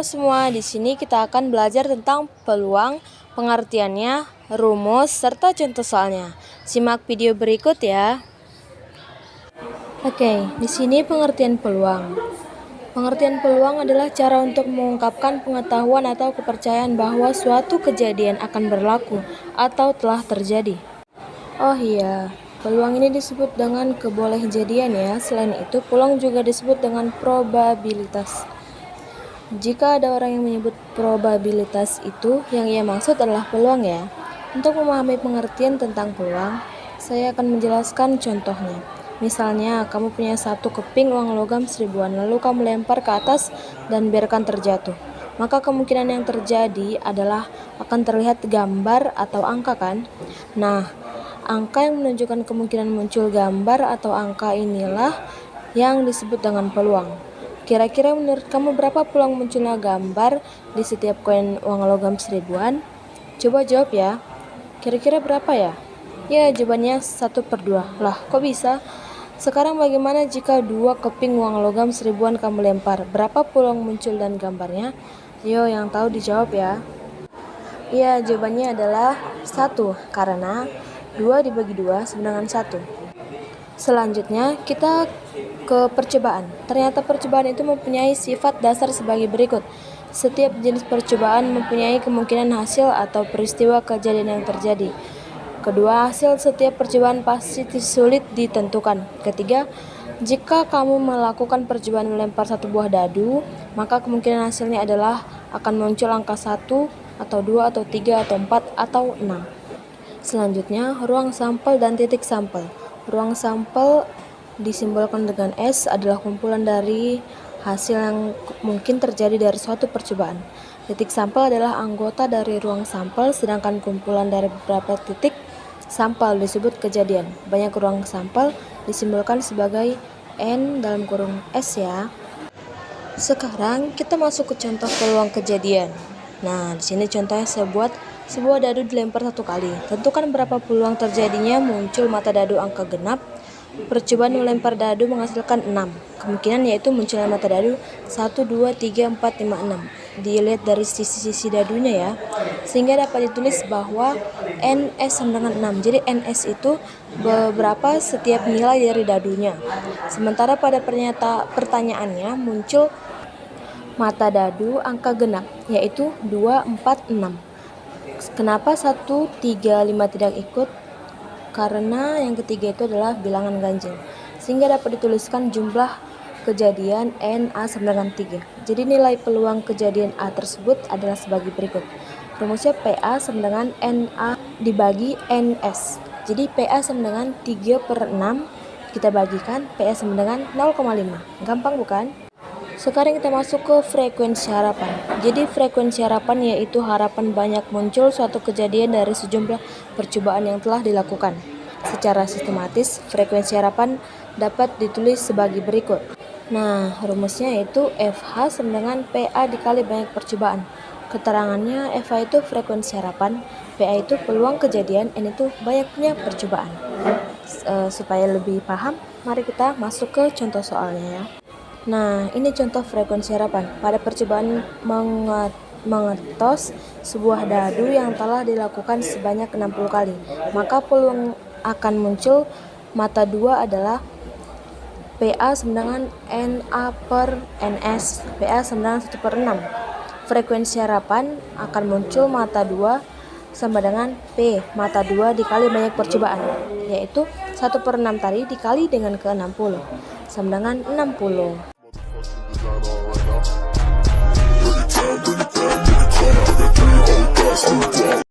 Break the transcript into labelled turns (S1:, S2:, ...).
S1: Halo semua, di sini kita akan belajar tentang peluang, pengertiannya, rumus, serta contoh soalnya. Simak video berikut ya. Oke, di sini pengertian peluang. Pengertian peluang adalah cara untuk mengungkapkan pengetahuan atau kepercayaan bahwa suatu kejadian akan berlaku atau telah terjadi. Oh iya, peluang ini disebut dengan kebolehjadian ya. Selain itu, peluang juga disebut dengan probabilitas. Jika ada orang yang menyebut probabilitas itu, yang ia maksud adalah peluang ya. Untuk memahami pengertian tentang peluang, saya akan menjelaskan contohnya. Misalnya, kamu punya satu keping uang logam 1000-an, lalu kamu lempar ke atas dan biarkan terjatuh. Maka kemungkinan yang terjadi adalah akan terlihat gambar atau angka kan? Nah, angka yang menunjukkan kemungkinan muncul gambar atau angka inilah yang disebut dengan peluang. Kira-kira menurut kamu berapa peluang munculnya gambar di setiap koin uang logam 1000-an? Coba jawab ya. Kira-kira berapa ya? Ya, jawabannya 1/2. Lah, kok bisa? Sekarang bagaimana jika 2 keping uang logam 1000-an kamu lempar? Berapa peluang muncul dan gambarnya? Yo, yang tahu dijawab ya. Ya, jawabannya adalah 1, karena 2 dibagi 2 sama dengan 1. Selanjutnya, kita ke percobaan. Ternyata percobaan itu mempunyai sifat dasar sebagai berikut. Setiap jenis percobaan mempunyai kemungkinan hasil atau peristiwa kejadian yang terjadi. Kedua, hasil setiap percobaan pasti sulit ditentukan. Ketiga, jika kamu melakukan percobaan melempar satu buah dadu, maka kemungkinan hasilnya adalah akan muncul angka 1 atau 2 atau 3 atau 4 atau 6. Selanjutnya, ruang sampel dan titik sampel. Ruang sampel disimbolkan dengan S adalah kumpulan dari hasil yang mungkin terjadi dari suatu percobaan. Titik sampel adalah anggota dari ruang sampel, sedangkan kumpulan dari beberapa titik sampel disebut kejadian. Banyak ruang sampel disimbolkan sebagai N dalam kurung S ya. Sekarang kita masuk ke contoh peluang kejadian. Nah, di sini contohnya saya buat sebuah dadu dilempar 1 kali. Tentukan berapa peluang terjadinya muncul mata dadu angka genap. Percobaan melempar dadu menghasilkan 6. Kemungkinan yaitu munculnya mata dadu 1, 2, 3, 4, 5, 6. Dilihat dari sisi-sisi dadunya ya. Sehingga dapat ditulis bahwa NS sama dengan 6. Jadi NS itu beberapa setiap nilai dari dadunya. Sementara pada pertanyaannya muncul mata dadu angka genap, yaitu 2, 4, 6. Kenapa 1, 3, 5 tidak ikut? Karena yang ketiga itu adalah bilangan ganjil, sehingga dapat dituliskan jumlah kejadian NA sama dengan 3. Jadi nilai peluang kejadian A tersebut adalah sebagai berikut. Rumusnya PA sama dengan NA dibagi NS. Jadi PA sama dengan 3/6, kita bagikan PA sama dengan 0,5. Gampang bukan? Sekarang kita masuk ke frekuensi harapan. Jadi frekuensi harapan yaitu harapan banyak muncul suatu kejadian dari sejumlah percobaan yang telah dilakukan. Secara sistematis, frekuensi harapan dapat ditulis sebagai berikut. Nah, rumusnya yaitu FH sama dengan PA dikali banyak percobaan. Keterangannya FH itu frekuensi harapan, PA itu peluang kejadian, N itu banyaknya percobaan. Supaya lebih paham, mari kita masuk ke contoh soalnya ya. Nah, ini contoh frekuensi harapan. Pada percobaan mengetos sebuah dadu yang telah dilakukan sebanyak 60 kali, maka peluang akan muncul mata 2 adalah PA sama dengan NA/NS. PA sama dengan 1/6. Frekuensi harapan akan muncul mata 2 sama dengan P mata 2 dikali banyak percobaan, yaitu 1/6 tadi dikali dengan ke-60 sama dengan 60.
S2: Bring it down, bring it down, bring it down. I got 3 whole thoughts,